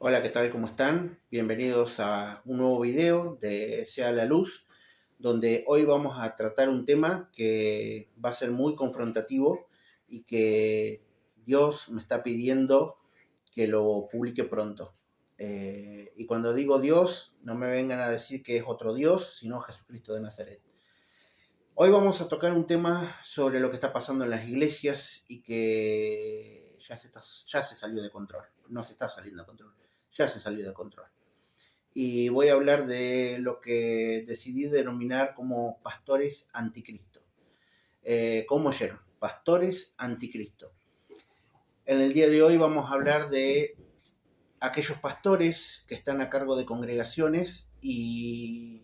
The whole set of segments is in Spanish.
Hola, ¿qué tal? ¿Cómo están? Bienvenidos a un nuevo video de Sea la Luz, donde hoy vamos a tratar un tema que va a ser muy confrontativo y que Dios me está pidiendo que lo publique pronto. Y cuando digo Dios, no me vengan a decir que es otro Dios, sino Jesucristo de Nazaret. Hoy vamos a tocar un tema sobre lo que está pasando en las iglesias y que ya se salió de control. No se está saliendo de control, ya se salió de control. Y voy a hablar de lo que decidí denominar como pastores anticristo. ¿Cómo oyeron? Pastores anticristo. En el día de hoy vamos a hablar de aquellos pastores que están a cargo de congregaciones y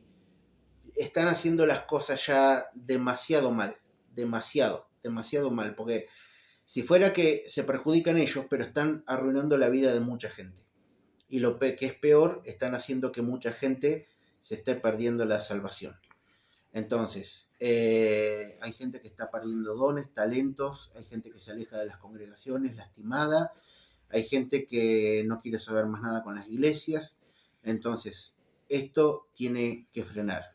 están haciendo las cosas ya demasiado mal, demasiado mal, porque si fuera que se perjudican ellos, pero están arruinando la vida de mucha gente. Y lo que es peor, están haciendo que mucha gente se esté perdiendo la salvación. Entonces, hay gente que está perdiendo dones, talentos, hay gente que se aleja de las congregaciones, lastimada, hay gente que no quiere saber más nada con las iglesias. Entonces, esto tiene que frenar.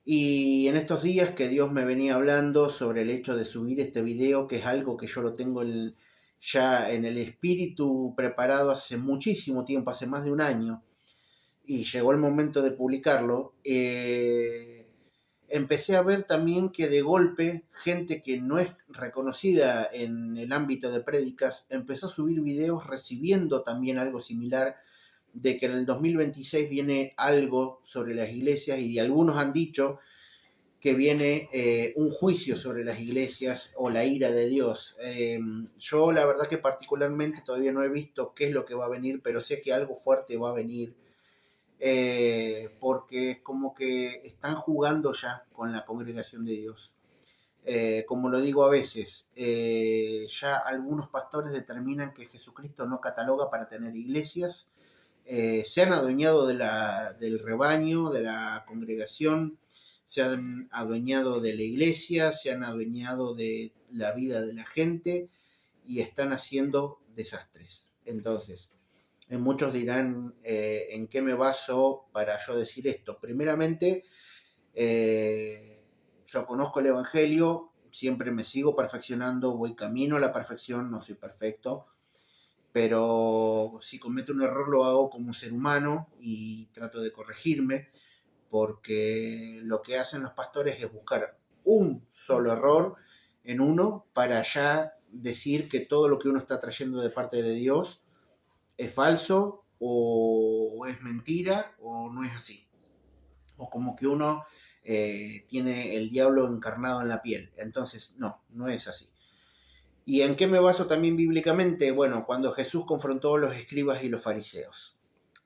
Y en estos días que Dios me venía hablando sobre el hecho de subir este video, que es algo que yo lo tengo ya en el espíritu preparado hace muchísimo tiempo, hace más de un año, y llegó el momento de publicarlo, empecé a ver también que de golpe gente que no es reconocida en el ámbito de prédicas empezó a subir videos recibiendo también algo similar, de que en el 2026 viene algo sobre las iglesias y algunos han dicho que viene un juicio sobre las iglesias o la ira de Dios. Yo la verdad que particularmente todavía no he visto qué es lo que va a venir, pero sé que algo fuerte va a venir, porque es como que están jugando ya con la congregación de Dios. Como lo digo a veces, ya algunos pastores determinan que Jesucristo no cataloga para tener iglesias, se han adueñado del rebaño, de la congregación, se han adueñado de la iglesia, se han adueñado de la vida de la gente y están haciendo desastres. Entonces, muchos dirán, ¿en qué me baso para yo decir esto? Primeramente, yo conozco el Evangelio, siempre me sigo perfeccionando, voy camino a la perfección, no soy perfecto, pero si cometo un error lo hago como ser humano y trato de corregirme, porque lo que hacen los pastores es buscar un solo error en uno para ya decir que todo lo que uno está trayendo de parte de Dios es falso o es mentira o no es así. O como que uno tiene el diablo encarnado en la piel. Entonces, no, no es así. ¿Y en qué me baso también bíblicamente? Bueno, cuando Jesús confrontó a los escribas y los fariseos.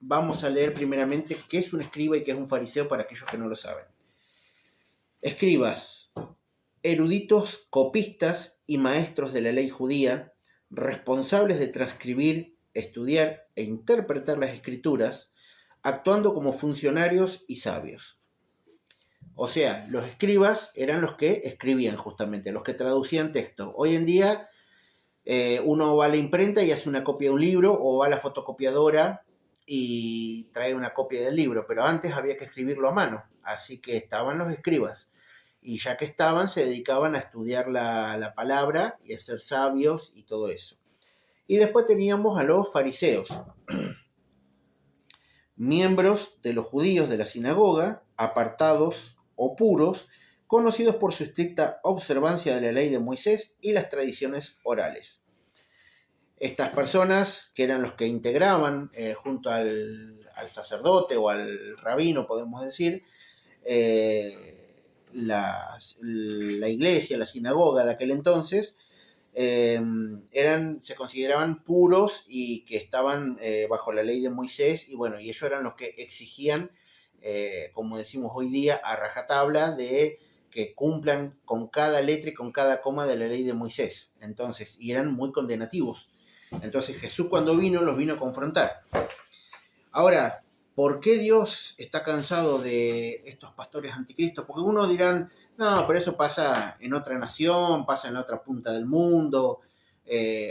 Vamos a leer primeramente qué es un escriba y qué es un fariseo para aquellos que no lo saben. Escribas, eruditos, copistas y maestros de la ley judía, responsables de transcribir, estudiar e interpretar las escrituras, actuando como funcionarios y sabios. O sea, los escribas eran los que escribían justamente, los que traducían texto. Hoy en día uno va a la imprenta y hace una copia de un libro o va a la fotocopiadora y trae una copia del libro, pero antes había que escribirlo a mano, así que estaban los escribas y ya que estaban se dedicaban a estudiar la palabra y a ser sabios y todo eso. Y después teníamos a los fariseos, miembros de los judíos de la sinagoga, apartados o puros, conocidos por su estricta observancia de la ley de Moisés y las tradiciones orales. Estas personas, que eran los que integraban junto al sacerdote o al rabino, podemos decir, la iglesia, la sinagoga de aquel entonces, se consideraban puros y que estaban bajo la ley de Moisés, y bueno, y ellos eran los que exigían, como decimos hoy día, a rajatabla de que cumplan con cada letra y con cada coma de la ley de Moisés. Entonces, y eran muy condenativos. Entonces Jesús cuando vino, los vino a confrontar. Ahora, ¿por qué Dios está cansado de estos pastores anticristos? Porque uno dirán, no, pero eso pasa en otra nación, pasa en la otra punta del mundo,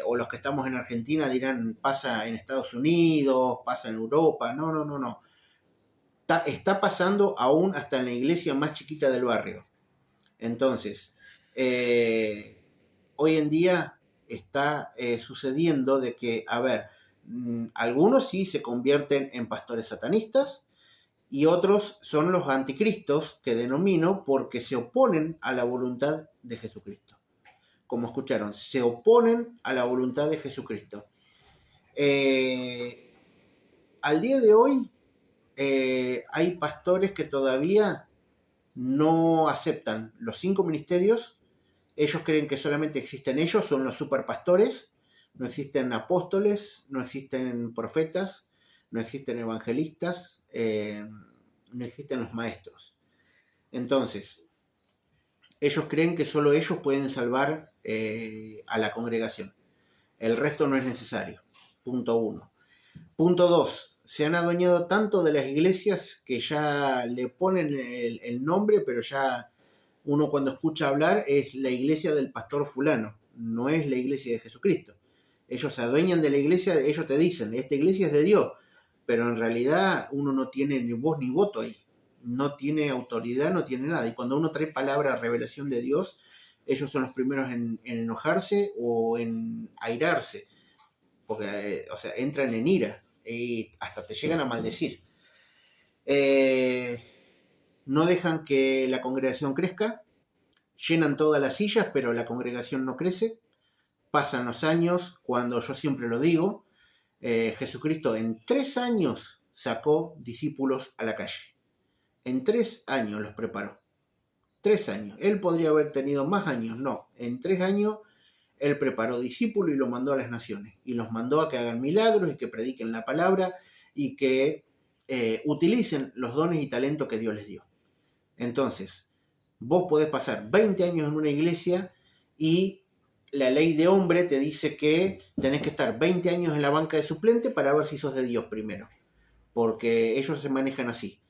o los que estamos en Argentina dirán pasa en Estados Unidos, pasa en Europa. No, no, no, no. Está pasando aún hasta en la iglesia más chiquita del barrio. Entonces, hoy en día está sucediendo de que, a ver, algunos sí se convierten en pastores satanistas y otros son los anticristos que denomino porque se oponen a la voluntad de Jesucristo. Como escucharon, se oponen a la voluntad de Jesucristo. Al día de hoy hay pastores que todavía no aceptan los 5 ministerios. Ellos creen que solamente existen ellos, son los superpastores. No existen apóstoles, no existen profetas, no existen evangelistas, no existen los maestros. Entonces, ellos creen que solo ellos pueden salvar a la congregación. El resto no es necesario. Punto 1. Punto 2. Se han adueñado tanto de las iglesias que ya le ponen el nombre, pero ya uno cuando escucha hablar es la iglesia del pastor fulano, no es la iglesia de Jesucristo. Ellos se adueñan de la iglesia, ellos te dicen, esta iglesia es de Dios, pero en realidad uno no tiene ni voz ni voto ahí, no tiene autoridad, no tiene nada. Y cuando uno trae palabra, revelación de Dios, ellos son los primeros en enojarse o en airarse, porque, o sea, entran en ira y hasta te llegan a maldecir. No dejan que la congregación crezca, llenan todas las sillas, pero la congregación no crece. Pasan los años, cuando yo siempre lo digo, Jesucristo en 3 años sacó discípulos a la calle. En 3 años los preparó. 3 años. Él podría haber tenido más años, no. En 3 años él preparó discípulos y los mandó a las naciones. Y los mandó a que hagan milagros y que prediquen la palabra y que utilicen los dones y talentos que Dios les dio. Entonces, vos podés pasar 20 años en una iglesia y la ley de hombre te dice que tenés que estar 20 años en la banca de suplente para ver si sos de Dios primero. Porque ellos se manejan así.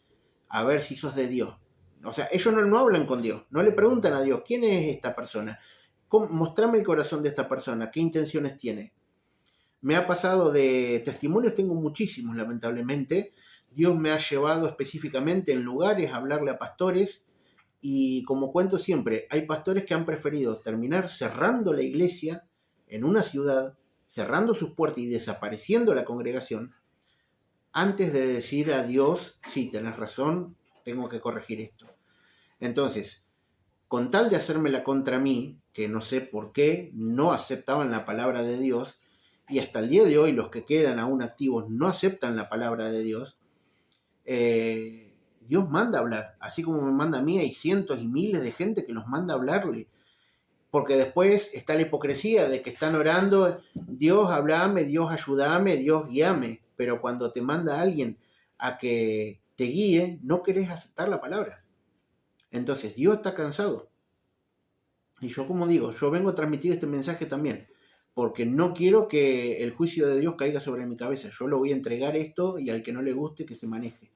A ver si sos de Dios. O sea, ellos no hablan con Dios. No le preguntan a Dios, ¿quién es esta persona? Mostrame el corazón de esta persona. ¿Qué intenciones tiene? Me ha pasado de testimonios, tengo muchísimos lamentablemente. Dios me ha llevado específicamente en lugares a hablarle a pastores. Y como cuento siempre, hay pastores que han preferido terminar cerrando la iglesia en una ciudad, cerrando sus puertas y desapareciendo la congregación, antes de decir a Dios, sí, tenés razón, tengo que corregir esto. Entonces, con tal de hacérmela contra mí, que no sé por qué no aceptaban la palabra de Dios, y hasta el día de hoy los que quedan aún activos no aceptan la palabra de Dios, Dios manda a hablar, así como me manda a mí, hay cientos y miles de gente que los manda a hablarle, porque después está la hipocresía de que están orando, Dios hablame, Dios ayúdame, Dios guíame, pero cuando te manda a alguien a que te guíe, no querés aceptar la palabra. Entonces Dios está cansado. Y yo, como digo, yo vengo a transmitir este mensaje también, porque no quiero que el juicio de Dios caiga sobre mi cabeza. Yo lo voy a entregar esto y al que no le guste que se maneje.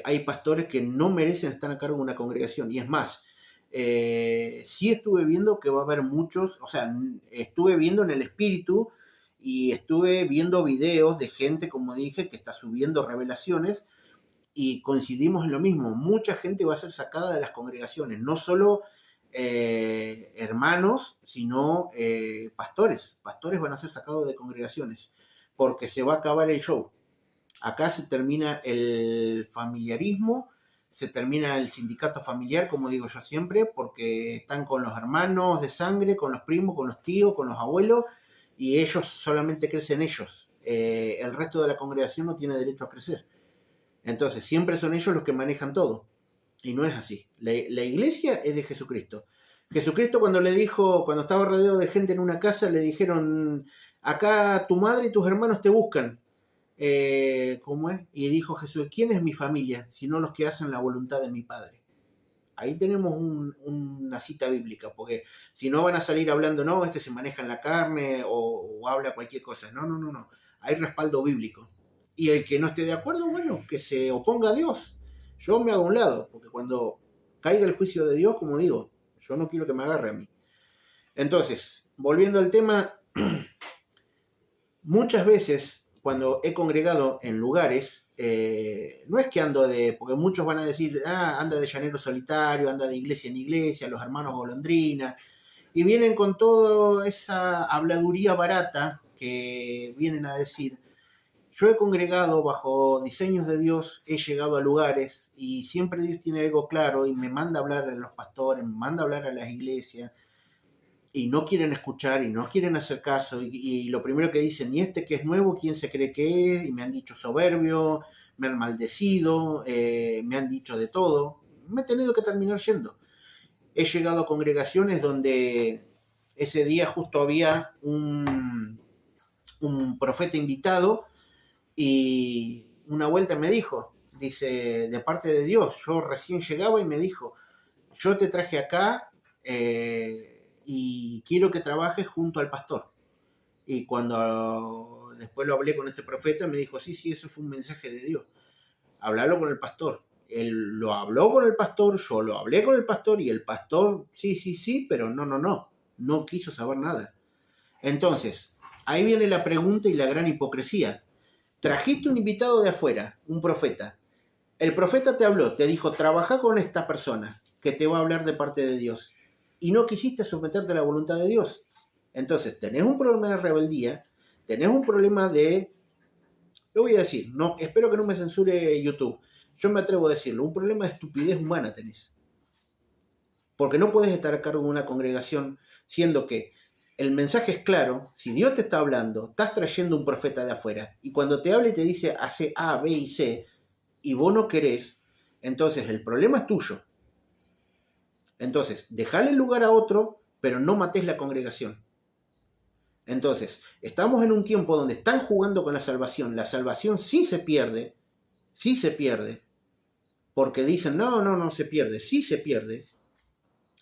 Hay pastores que no merecen estar a cargo de una congregación. Y es más, sí estuve viendo que va a haber muchos, o sea, estuve viendo en el espíritu y estuve viendo videos de gente, como dije, que está subiendo revelaciones y coincidimos en lo mismo. Mucha gente va a ser sacada de las congregaciones, no solo hermanos, sino pastores. Pastores van a ser sacados de congregaciones porque se va a acabar el show. Acá se termina el familiarismo, se termina el sindicato familiar, como digo yo siempre, porque están con los hermanos de sangre, con los primos, con los tíos, con los abuelos, y ellos solamente crecen ellos. El resto de la congregación no tiene derecho a crecer. Entonces, siempre son ellos los que manejan todo. Y no es así. La iglesia es de Jesucristo. Jesucristo cuando estaba rodeado de gente en una casa, le dijeron, acá tu madre y tus hermanos te buscan. ¿Cómo es? Y dijo Jesús, ¿quién es mi familia? Sino los que hacen la voluntad de mi Padre. Ahí tenemos una cita bíblica, porque si no van a salir hablando, no, este se maneja en la carne o habla cualquier cosa. No. Hay respaldo bíblico. Y el que no esté de acuerdo, bueno, que se oponga a Dios. Yo me hago a un lado, porque cuando caiga el juicio de Dios, como digo, yo no quiero que me agarre a mí. Entonces, volviendo al tema, muchas veces cuando he congregado en lugares, no es que ando porque muchos van a decir, anda de llanero solitario, anda de iglesia en iglesia, los hermanos golondrina, y vienen con toda esa habladuría barata que vienen a decir. Yo he congregado bajo diseños de Dios, he llegado a lugares y siempre Dios tiene algo claro y me manda a hablar a los pastores, me manda a hablar a las iglesias y no quieren escuchar y no quieren hacer caso y lo primero que dicen, y este que es nuevo, ¿quién se cree que es? Y me han dicho soberbio, me han maldecido, me han dicho de todo, me he tenido que terminar yendo. He llegado a congregaciones donde ese día justo había un profeta invitado y una vuelta me dijo, dice, de parte de Dios, yo recién llegaba y me dijo, yo te traje acá y quiero que trabajes junto al pastor. Y cuando después lo hablé con este profeta, me dijo, sí, eso fue un mensaje de Dios. Hablarlo con el pastor. Él lo habló con el pastor, yo lo hablé con el pastor y el pastor, sí, pero no quiso saber nada. Entonces, ahí viene la pregunta y la gran hipocresía. Trajiste un invitado de afuera, un profeta. El profeta te habló, te dijo, trabaja con esta persona que te va a hablar de parte de Dios. Y no quisiste someterte a la voluntad de Dios. Entonces, tenés un problema de rebeldía, tenés un problema de... Lo voy a decir, no, espero que no me censure YouTube. Yo me atrevo a decirlo, un problema de estupidez humana tenés. Porque no puedes estar a cargo de una congregación siendo que el mensaje es claro, si Dios te está hablando, estás trayendo un profeta de afuera, y cuando te habla y te dice hace A, B y C, y vos no querés, entonces el problema es tuyo. Entonces, dejale el lugar a otro, pero no mates la congregación. Entonces, estamos en un tiempo donde están jugando con la salvación sí se pierde, porque dicen, no se pierde, sí se pierde.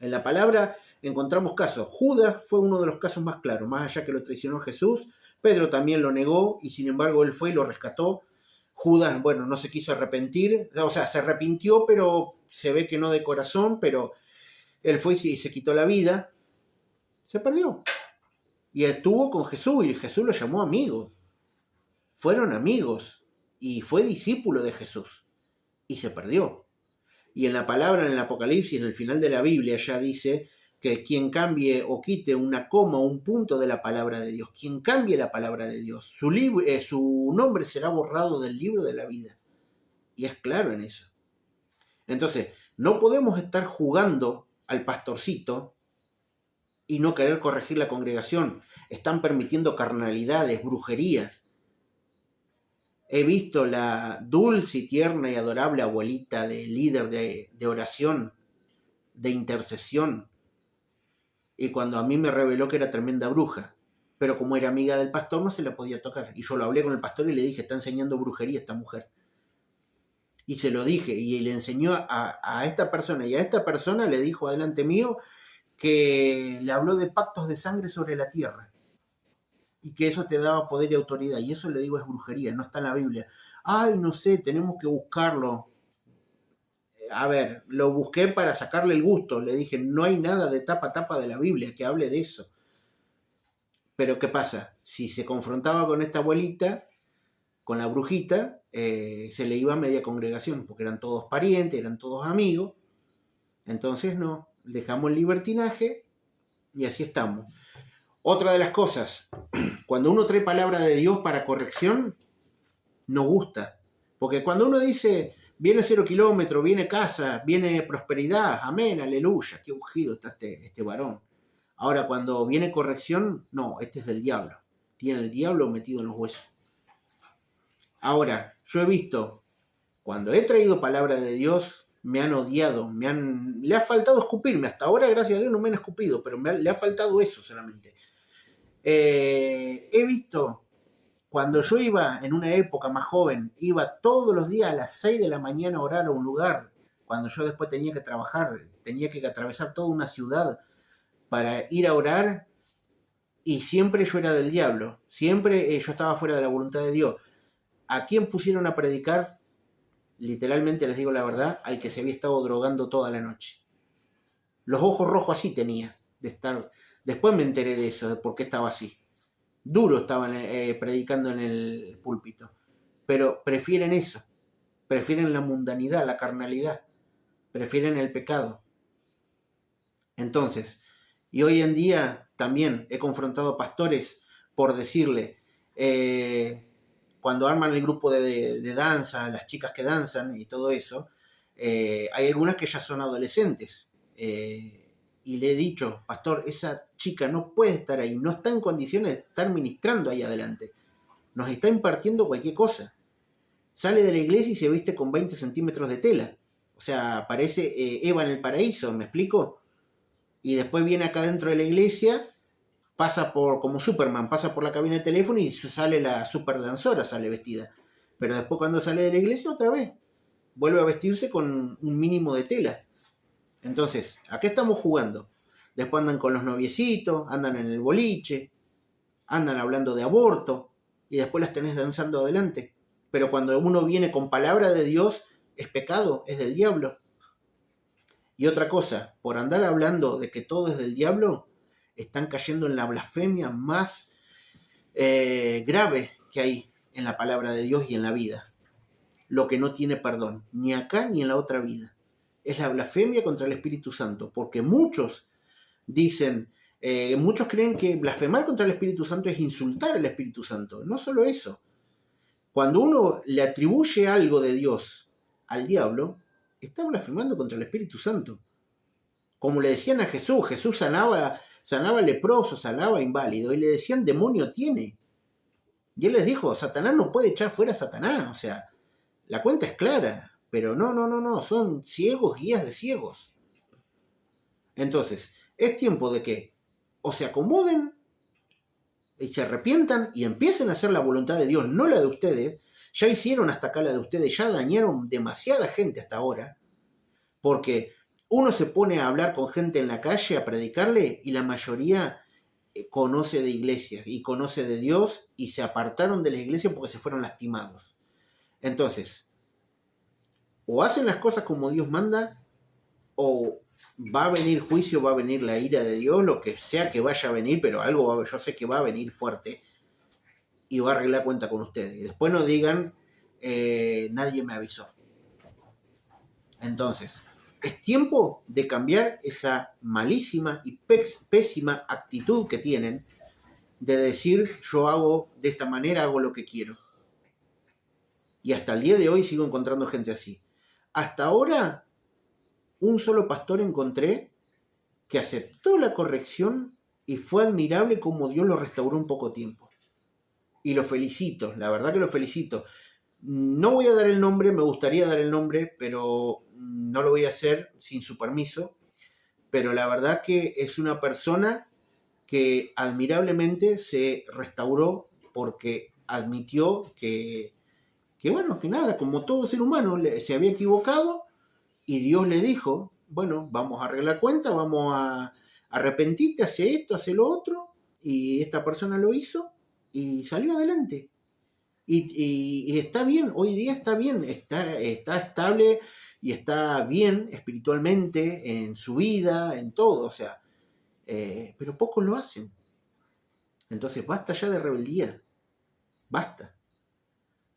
En la palabra encontramos casos. Judas fue uno de los casos más claros, más allá que lo traicionó Jesús. Pedro también lo negó y sin embargo él fue y lo rescató. Judas, bueno, no se quiso arrepentir, o sea, se arrepintió, pero se ve que no de corazón, pero él fue y se quitó la vida. Se perdió. Y estuvo con Jesús y Jesús lo llamó amigo. Fueron amigos y fue discípulo de Jesús y se perdió. Y en la palabra, en el Apocalipsis, en el final de la Biblia, ya dice que quien cambie o quite una coma o un punto de la palabra de Dios, quien cambie la palabra de Dios, su nombre será borrado del libro de la vida. Y es claro en eso. Entonces, no podemos estar jugando al pastorcito y no querer corregir la congregación. Están permitiendo carnalidades, brujerías. He visto la dulce, tierna y adorable abuelita de líder de oración, de intercesión, y cuando a mí me reveló que era tremenda bruja, pero como era amiga del pastor no se la podía tocar, y yo lo hablé con el pastor y le dije, está enseñando brujería esta mujer, y se lo dije, y le enseñó a esta persona, y a esta persona le dijo adelante mío que le habló de pactos de sangre sobre la tierra, y que eso te daba poder y autoridad, y eso le digo es brujería, no está en la Biblia. Ay, no sé, tenemos que buscarlo. A ver, lo busqué para sacarle el gusto, le dije, no hay nada de tapa a tapa de la Biblia que hable de eso. Pero ¿qué pasa? Si se confrontaba con esta abuelita, con la brujita, se le iba a media congregación, porque eran todos parientes, eran todos amigos. Entonces no, dejamos el libertinaje y así estamos. Otra de las cosas, cuando uno trae palabra de Dios para corrección, no gusta. Porque cuando uno dice, viene 0 kilómetros, viene casa, viene prosperidad, amén, aleluya, qué ungido está este varón. Ahora, cuando viene corrección, no, este es del diablo. Tiene el diablo metido en los huesos. Ahora, yo he visto, cuando he traído palabra de Dios, me han odiado, le ha faltado escupirme. Hasta ahora, gracias a Dios, no me han escupido, pero le ha faltado eso solamente. He visto, cuando yo iba en una época más joven, iba todos los días a las 6 de la mañana a orar a un lugar, cuando yo después tenía que trabajar, tenía que atravesar toda una ciudad para ir a orar, y siempre yo era del diablo, siempre yo estaba fuera de la voluntad de Dios. ¿A quién pusieron a predicar? Literalmente les digo la verdad, al que se había estado drogando toda la noche. Los ojos rojos así tenía, de Después me enteré de eso, de por qué estaba así. Duro estaban predicando en el púlpito. Pero prefieren eso. Prefieren la mundanidad, la carnalidad. Prefieren el pecado. Entonces, y hoy en día también he confrontado pastores por decirle, cuando arman el grupo de danza, las chicas que danzan y todo eso, hay algunas que ya son adolescentes. Y le he dicho, pastor, esa chica no puede estar ahí, no está en condiciones de estar ministrando ahí adelante. Nos está impartiendo cualquier cosa. Sale de la iglesia y se viste con 20 centímetros de tela. O sea, parece Eva en el paraíso, ¿me explico? Y después viene acá dentro de la iglesia, pasa por, como Superman, pasa por la cabina de teléfono y sale la super danzora, sale vestida. Pero después cuando sale de la iglesia otra vez, vuelve a vestirse con un mínimo de tela. Entonces, ¿a qué estamos jugando? Después andan con los noviecitos, andan en el boliche, andan hablando de aborto, y después las tenés danzando adelante. Pero cuando uno viene con palabra de Dios, es pecado, es del diablo. Y otra cosa, por andar hablando de que todo es del diablo, están cayendo en la blasfemia más grave que hay en la palabra de Dios y en la vida. Lo que no tiene perdón, ni acá ni en la otra vida. Es la blasfemia contra el Espíritu Santo, porque muchos dicen, muchos creen que blasfemar contra el Espíritu Santo es insultar al Espíritu Santo. No solo eso. Cuando uno le atribuye algo de Dios al diablo, está blasfemando contra el Espíritu Santo. Como le decían a Jesús, Jesús sanaba leproso, sanaba inválido, y le decían, demonio tiene. Y él les dijo, Satanás no puede echar fuera a Satanás, o sea, la cuenta es clara, pero no, son ciegos, guías de ciegos. Entonces, es tiempo de que o se acomoden y se arrepientan y empiecen a hacer la voluntad de Dios, no la de ustedes. Ya hicieron hasta acá la de ustedes, ya dañaron demasiada gente hasta ahora, porque uno se pone a hablar con gente en la calle, a predicarle, y la mayoría conoce de iglesias y conoce de Dios y se apartaron de la iglesia porque se fueron lastimados. Entonces, o hacen las cosas como Dios manda, o va a venir juicio, va a venir la ira de Dios, lo que sea que vaya a venir, pero algo yo sé que va a venir fuerte y va a arreglar cuenta con ustedes. Y después no digan, nadie me avisó. Entonces, es tiempo de cambiar esa malísima y pésima actitud que tienen de decir, yo hago de esta manera, hago lo que quiero. Y hasta el día de hoy sigo encontrando gente así. Hasta ahora, un solo pastor encontré que aceptó la corrección y fue admirable cómo Dios lo restauró en poco tiempo. Y lo felicito, la verdad que lo felicito. No voy a dar el nombre, me gustaría dar el nombre, pero no lo voy a hacer sin su permiso. Pero la verdad que es una persona que admirablemente se restauró porque admitió que bueno, que nada, como todo ser humano, se había equivocado y Dios le dijo, bueno, vamos a arreglar cuenta, vamos a arrepentirte, hace esto, hace lo otro, y esta persona lo hizo y salió adelante. Y está bien, hoy día está bien, está estable y está bien espiritualmente en su vida, en todo, o sea, pero pocos lo hacen. Entonces basta ya de rebeldía, basta.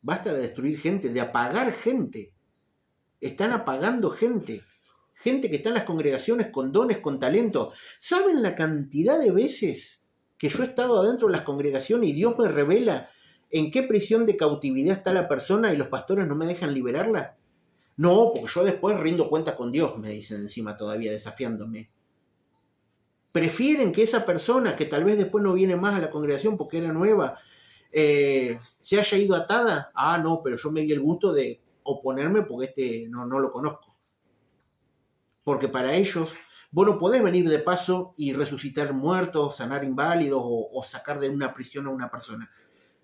Basta de destruir gente, de apagar gente. Están apagando gente. Gente que está en las congregaciones con dones, con talento. ¿Saben la cantidad de veces que yo he estado adentro de las congregaciones y Dios me revela en qué prisión de cautividad está la persona y los pastores no me dejan liberarla? No, porque yo después rindo cuenta con Dios, me dicen encima todavía, desafiándome. Prefieren que esa persona, que tal vez después no viene más a la congregación porque era nueva, se haya ido atada. Ah, no, pero yo me di el gusto de oponerme porque no lo conozco. Porque para ellos, vos no podés venir de paso y resucitar muertos, sanar inválidos o sacar de una prisión a una persona.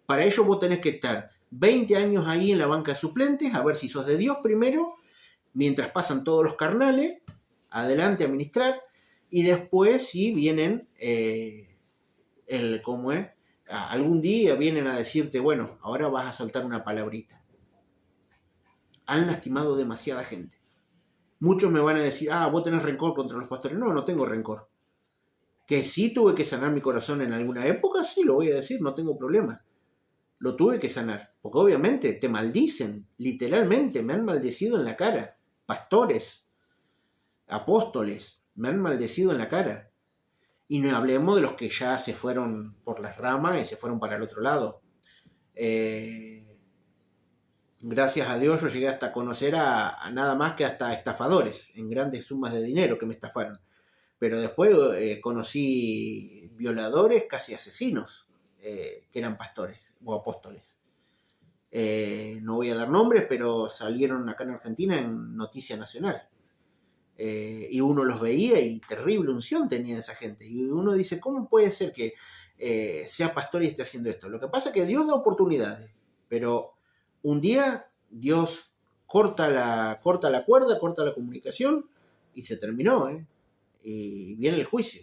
Para ello vos tenés que estar 20 años ahí en la banca de suplentes, a ver si sos de Dios primero, mientras pasan todos los carnales, adelante a ministrar, y después si vienen, ¿cómo es? Algún día vienen a decirte, bueno, ahora vas a soltar una palabrita. Han lastimado demasiada gente. Muchos me van a decir, vos tenés rencor contra los pastores. No, no tengo rencor. Que sí tuve que sanar mi corazón en alguna época, sí, lo voy a decir, no tengo problema. Lo tuve que sanar, porque obviamente te maldicen, literalmente, me han maldecido en la cara. Pastores, apóstoles, me han maldecido en la cara. Y no hablemos de los que ya se fueron por las ramas y se fueron para el otro lado. Gracias a Dios yo llegué hasta conocer a nada más que hasta estafadores en grandes sumas de dinero que me estafaron. Pero después conocí violadores, casi asesinos, que eran pastores o apóstoles. No voy a dar nombres, pero salieron acá en Argentina en Noticia Nacional. Y uno los veía y terrible unción tenía esa gente. Y uno dice, ¿cómo puede ser que sea pastor y esté haciendo esto? Lo que pasa es que Dios da oportunidades, pero un día Dios corta la cuerda, corta la comunicación y se terminó, y viene el juicio.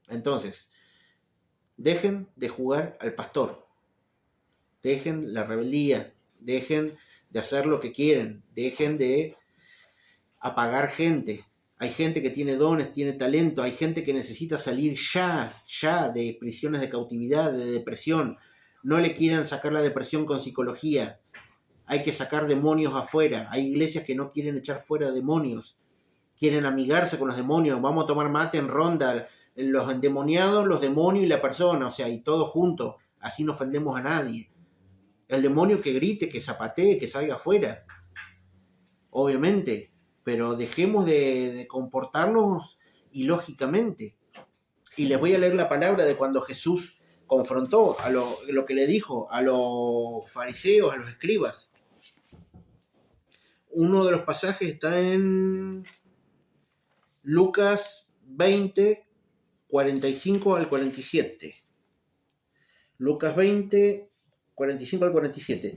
Entonces, dejen de jugar al pastor, dejen la rebeldía, dejen de hacer lo que quieren, dejen de apagar gente. Hay gente que tiene dones, tiene talento, hay gente que necesita salir ya de prisiones de cautividad, de depresión. No le quieren sacar la depresión con psicología. Hay que sacar demonios afuera. Hay iglesias que no quieren echar fuera demonios. Quieren amigarse con los demonios. Vamos a tomar mate en ronda. Los endemoniados, los demonios y la persona. O sea, y todos juntos. Así no ofendemos a nadie. El demonio que grite, que zapatee, que salga afuera. Obviamente. Pero dejemos de comportarnos ilógicamente. Y les voy a leer la palabra de cuando Jesús confrontó a lo que le dijo a los fariseos, a los escribas. Uno de los pasajes está en Lucas 20, 45 al 47. Lucas 20, 45 al 47.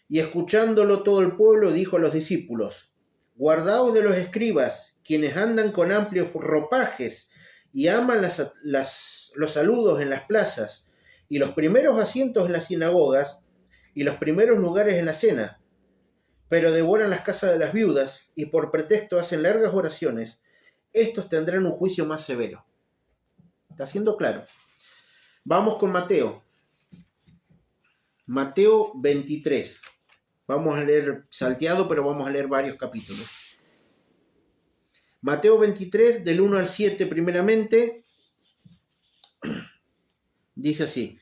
Y escuchándolo todo el pueblo dijo a los discípulos, guardaos de los escribas, quienes andan con amplios ropajes y aman los saludos en las plazas y los primeros asientos en las sinagogas y los primeros lugares en la cena, pero devoran las casas de las viudas y por pretexto hacen largas oraciones. Estos tendrán un juicio más severo. ¿Está siendo claro? Vamos con Mateo. Mateo 23. Vamos a leer salteado, pero vamos a leer varios capítulos. Mateo 23, del 1 al 7 primeramente, dice así.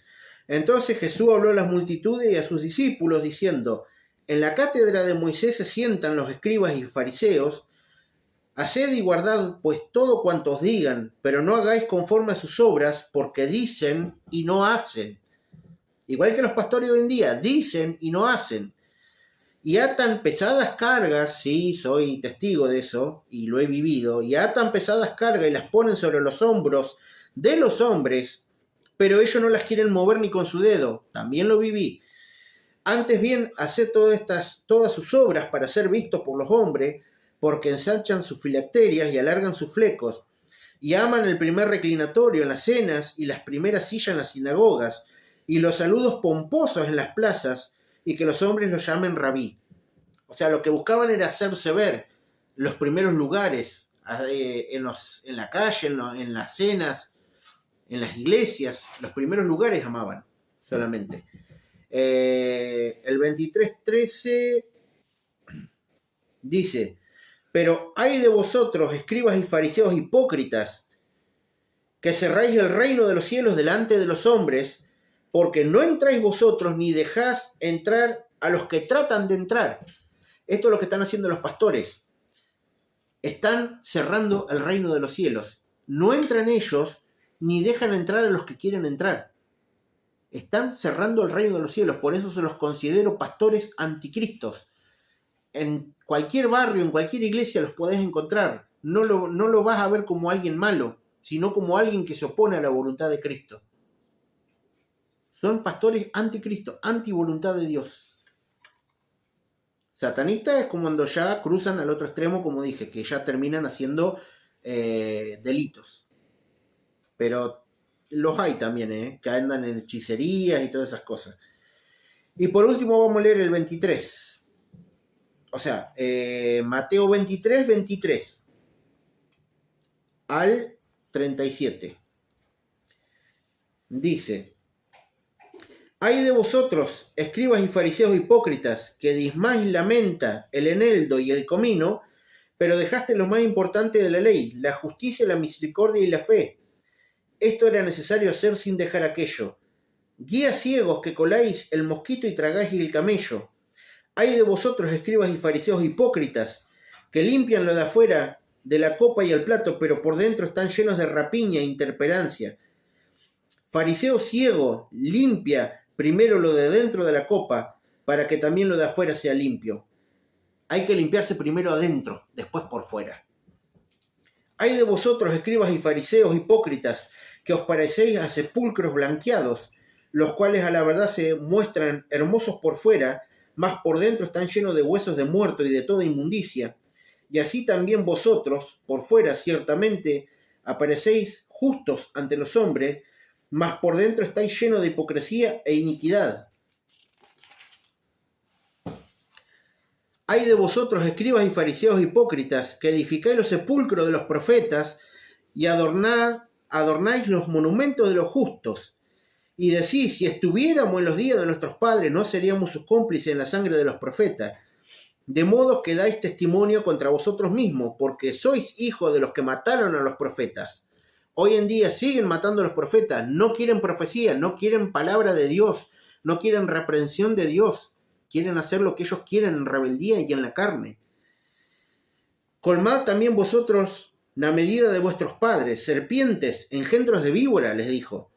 Entonces Jesús habló a las multitudes y a sus discípulos, diciendo, en la cátedra de Moisés se sientan los escribas y fariseos. Haced y guardad pues todo cuanto os digan, pero no hagáis conforme a sus obras, porque dicen y no hacen. Igual que los pastores hoy en día, dicen y no hacen. Y atan pesadas cargas, sí, soy testigo de eso, y lo he vivido, y atan pesadas cargas y las ponen sobre los hombros de los hombres, pero ellos no las quieren mover ni con su dedo, también lo viví. Antes bien, haced todas sus obras para ser vistos por los hombres, porque ensanchan sus filacterias y alargan sus flecos, y aman el primer reclinatorio en las cenas y las primeras sillas en las sinagogas, y los saludos pomposos en las plazas, y que los hombres los llamen rabí. O sea, lo que buscaban era hacerse ver los primeros lugares, en la calle, en las cenas, en las iglesias, los primeros lugares amaban solamente. El 23:13 dice, pero hay de vosotros, escribas y fariseos hipócritas, que cerráis el reino de los cielos delante de los hombres, porque no entráis vosotros ni dejáis entrar a los que tratan de entrar. Esto es lo que están haciendo los pastores. Están cerrando el reino de los cielos. No entran ellos ni dejan entrar a los que quieren entrar. Están cerrando el reino de los cielos. Por eso se los considero pastores anticristos. En cualquier barrio, en cualquier iglesia los podés encontrar. No lo vas a ver como alguien malo, sino como alguien que se opone a la voluntad de Cristo. Son pastores anticristo, antivoluntad de Dios. Satanista es como cuando ya cruzan al otro extremo, como dije, que ya terminan haciendo delitos. Pero los hay también, que andan en hechicerías y todas esas cosas. Y por último vamos a leer el 23. O sea, Mateo 23, 23 al 37. dice: «Ay de vosotros, escribas y fariseos hipócritas, que diezmáis la menta, el eneldo y el comino, pero dejaste lo más importante de la ley, la justicia, la misericordia y la fe. Esto era necesario hacer sin dejar aquello. Guías ciegos que coláis el mosquito y tragáis el camello. Ay de vosotros, escribas y fariseos hipócritas, que limpian lo de afuera de la copa y el plato, pero por dentro están llenos de rapiña e interperancia. Fariseo ciego, limpia primero lo de dentro de la copa, para que también lo de afuera sea limpio». Hay que limpiarse primero adentro, después por fuera. Ay de vosotros, escribas y fariseos hipócritas, que os parecéis a sepulcros blanqueados, los cuales a la verdad se muestran hermosos por fuera, mas por dentro están llenos de huesos de muerto y de toda inmundicia. Y así también vosotros, por fuera ciertamente, aparecéis justos ante los hombres, mas por dentro estáis llenos de hipocresía e iniquidad. Ay de vosotros, escribas y fariseos hipócritas, que edificáis los sepulcros de los profetas y adornáis los monumentos de los justos. Y decís: si estuviéramos en los días de nuestros padres, no seríamos sus cómplices en la sangre de los profetas. De modo que dais testimonio contra vosotros mismos, porque sois hijos de los que mataron a los profetas. Hoy en día siguen matando a los profetas, no quieren profecía, no quieren palabra de Dios, no quieren reprensión de Dios. Quieren hacer lo que ellos quieren en rebeldía y en la carne. Colmad también vosotros la medida de vuestros padres, serpientes, engendros de víbora, les dijo.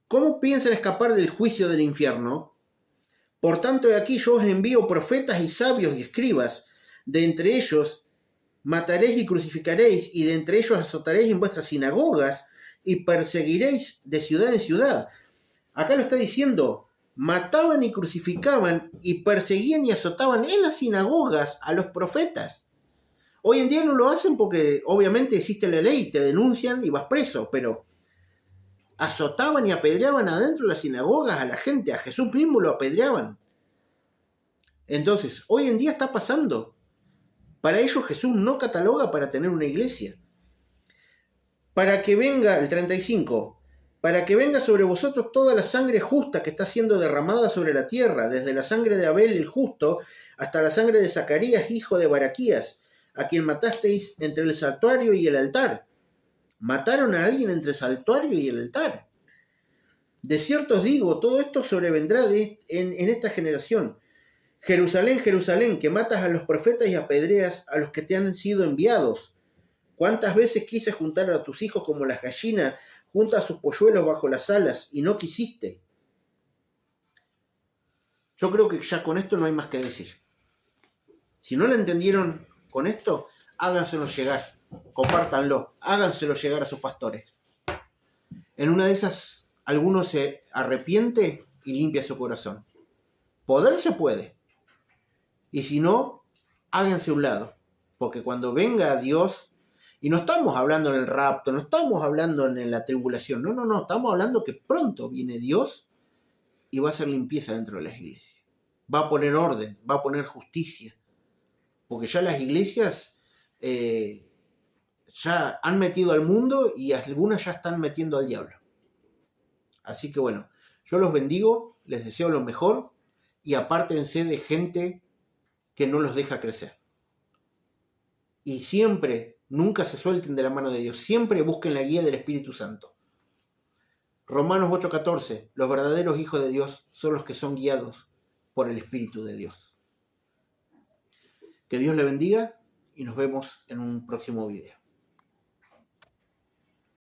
¿Cómo piensan escapar del juicio del infierno? Por tanto, de aquí yo os envío profetas y sabios y escribas. De entre ellos mataréis y crucificaréis, y de entre ellos azotaréis en vuestras sinagogas y perseguiréis de ciudad en ciudad. Acá lo está diciendo: mataban y crucificaban y perseguían y azotaban en las sinagogas a los profetas. Hoy en día no lo hacen porque obviamente existe la ley, te denuncian y vas preso, pero azotaban y apedreaban adentro de las sinagogas a la gente, a Jesús mismo lo apedreaban. Entonces, hoy en día está pasando. Para ellos Jesús no cataloga para tener una iglesia. Para que venga, el 35, para que venga sobre vosotros toda la sangre justa que está siendo derramada sobre la tierra, desde la sangre de Abel el justo hasta la sangre de Zacarías, hijo de Baraquías, a quien matasteis entre el santuario y el altar. Mataron a alguien entre el santuario y el altar. De cierto os digo, todo esto sobrevendrá en esta generación. Jerusalén, Jerusalén, que matas a los profetas y apedreas a los que te han sido enviados. ¿Cuántas veces quise juntar a tus hijos como las gallinas junta a sus polluelos bajo las alas, y no quisiste? Yo creo que ya con esto no hay más que decir. Si no lo entendieron con esto, háganselo llegar, compártanlo, háganselo llegar a sus pastores. En una de esas, alguno se arrepiente y limpia su corazón. Poder se puede. Y si no, háganse a un lado. Porque cuando venga Dios, y no estamos hablando en el rapto, no estamos hablando en la tribulación, no, estamos hablando que pronto viene Dios y va a hacer limpieza dentro de las iglesias. Va a poner orden, va a poner justicia. Porque ya las iglesias ya han metido al mundo y algunas ya están metiendo al diablo. Así que bueno, yo los bendigo, les deseo lo mejor y apártense de gente que no los deja crecer. Y siempre, nunca se suelten de la mano de Dios, siempre busquen la guía del Espíritu Santo. Romanos 8:14, los verdaderos hijos de Dios son los que son guiados por el Espíritu de Dios. Que Dios le bendiga y nos vemos en un próximo video.